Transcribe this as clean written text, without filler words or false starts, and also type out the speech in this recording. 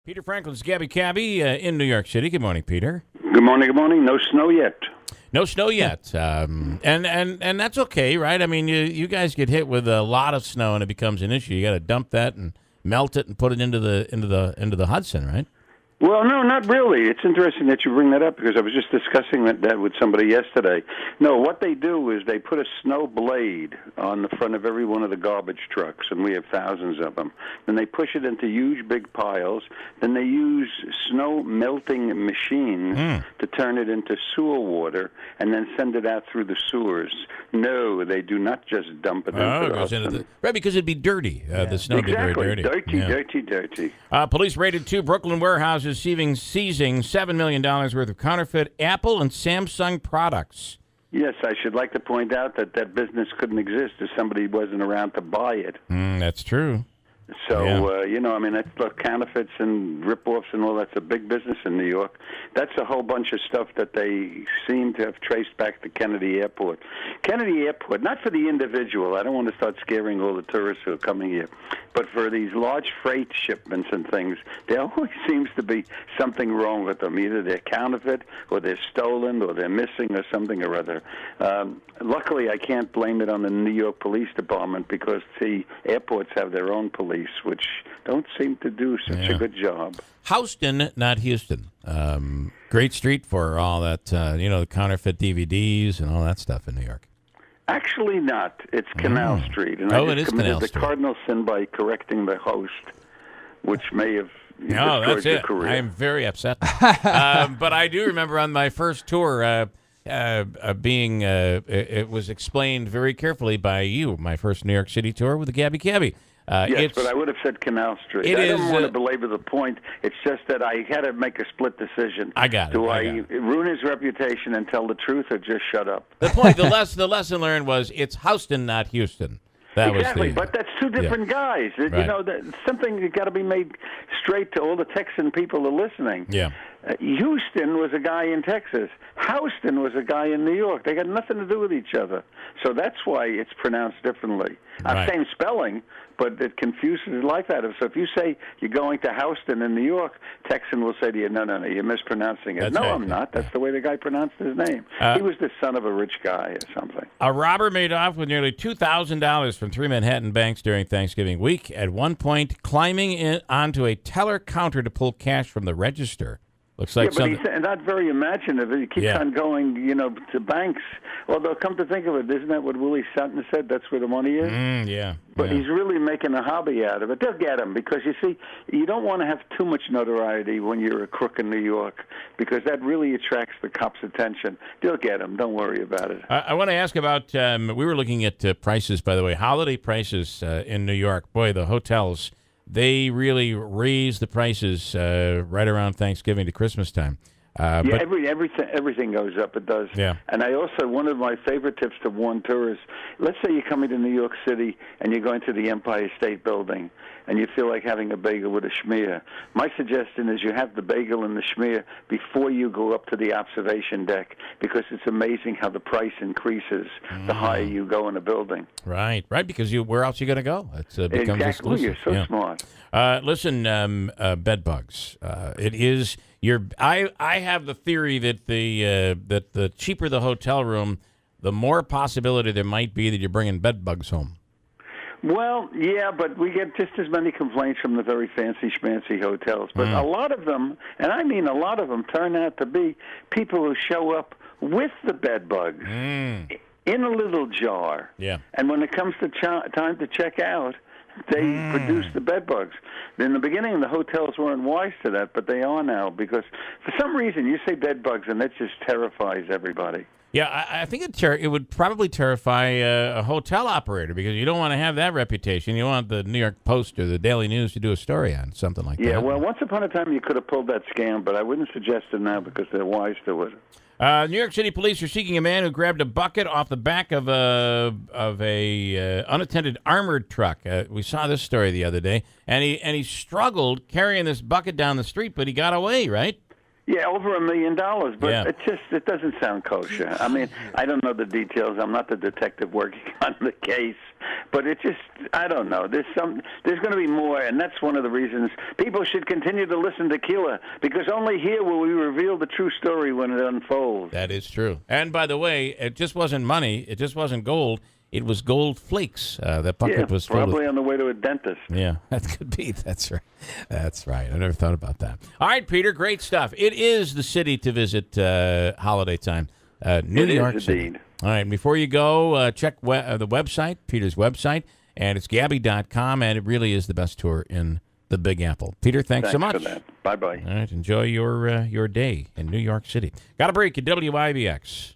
Peter Franklin's Gabby Cabby in New York City. Good morning, Peter. Good morning, good morning. No snow yet. No snow yet, and that's okay, right? I mean, you guys get hit with a lot of snow and it becomes an issue. You got to dump that and melt it and put it into the Hudson, right? Well, no, not really. It's interesting that you bring that up because I was just discussing that with somebody yesterday. No, what they do is they put a snow blade on the front of every one of the garbage trucks, and we have thousands of them. Then they push it into huge, big piles. Then they use snow melting machines to turn it into sewer water and then send it out through the sewers. No, they do not just dump it into the Hudson. Right, because it'd be dirty. The snow would be very dirty. Dirty. Police raided 2 Brooklyn warehouses seizing $7 million worth of counterfeit Apple and Samsung products. Yes, I should like to point out that business couldn't exist if somebody wasn't around to buy it. That's true. So, that's counterfeits and rip-offs and all that's a big business in New York. That's a whole bunch of stuff that they seem to have traced back to Kennedy Airport. Kennedy Airport, not for the individual. I don't want to start scaring all the tourists who are coming here. But for these large freight shipments and things, there always seems to be something wrong with them. Either they're counterfeit or they're stolen or they're missing or something or other. Luckily, I can't blame it on the New York Police Department because the airports have their own police, which don't seem to do such a good job. Houston, not Houston. Great street for all that, the counterfeit DVDs and all that stuff in New York. Actually not. It's Canal Street. And I just committed the cardinal sin by correcting the host, which may have destroyed your career. I am very upset. But I do remember on my first tour it was explained very carefully by you, my first New York City tour with the Gabby Cabby. Yes, but I would have said Canal Street. I don't want to belabor the point. It's just that I had to make a split decision. I got it. Do I ruin his reputation and tell the truth or just shut up? The point, the lesson learned was it's Houston, not Houston. Exactly, but that's two different guys. Right. Something got to be made straight to all the Texan people who are listening. Yeah. Houston was a guy in Texas. Houston was a guy in New York. They got nothing to do with each other. So that's why it's pronounced differently. Same spelling, but it confuses the life out of it. So if you say you're going to Houston in New York, Texan will say to you, no, you're mispronouncing it. That's no, right. I'm not. That's the way the guy pronounced his name. He was the son of a rich guy or something. A robber made off with nearly $2,000 from 3 Manhattan banks during Thanksgiving week, at one point climbing onto a teller counter to pull cash from the register. Looks like but he's not very imaginative. He keeps on going, to banks. Although, come to think of it, isn't that what Willie Sutton said? That's where the money is? But he's really making a hobby out of it. They'll get him because, you see, you don't want to have too much notoriety when you're a crook in New York because that really attracts the cops' attention. They'll get him. Don't worry about it. I want to ask about, we were looking at prices, by the way, holiday prices in New York. Boy, the hotels, they really raise the prices right around Thanksgiving to Christmas time. Everything goes up. It does. Yeah. And I also, one of my favorite tips to warn tourists, let's say you're coming to New York City and you're going to the Empire State Building and you feel like having a bagel with a schmear. My suggestion is you have the bagel and the schmear before you go up to the observation deck because it's amazing how the price increases the higher you go in a building. Right, because where else are you going to go? It becomes exclusive. You're so smart. Listen, bed bugs. It is I have the theory that the cheaper the hotel room, the more possibility there might be that you're bringing bed bugs home. Well, yeah, but we get just as many complaints from the very fancy schmancy hotels. But a lot of them, and I mean a lot of them, turn out to be people who show up with the bed bugs in a little jar. Yeah. And when it comes to time to check out, they produce the bed bugs. In the beginning, the hotels weren't wise to that, but they are now because for some reason you say bed bugs and that just terrifies everybody. Yeah, I think it would probably terrify a hotel operator because you don't want to have that reputation. You want the New York Post or the Daily News to do a story on something like that. Yeah, well, once upon a time you could have pulled that scam, but I wouldn't suggest it now because they're wise to it. New York City police are seeking a man who grabbed a bucket off the back of a unattended armored truck. We saw this story the other day, and he struggled carrying this bucket down the street, but he got away, right? Yeah, over $1 million, but Yeah. it doesn't sound kosher. I mean, I don't know the details. I'm not the detective working on the case, but I don't know. There's going to be more, and that's one of the reasons people should continue to listen to Keeler, because only here will we reveal the true story when it unfolds. That is true. And by the way, it just wasn't money. It just wasn't gold. It was gold flakes. That bucket was filled probably with... on the way to a dentist. Yeah, that could be. That's right. That's right. I never thought about that. All right, Peter, great stuff. It is the city to visit holiday time. New York City. Indeed. All right, before you go, check the website, Peter's website, and it's Gabby.com, and it really is the best tour in the Big Apple. Peter, thanks so much. For that. Bye-bye. All right, enjoy your day in New York City. Got a break at WIBX.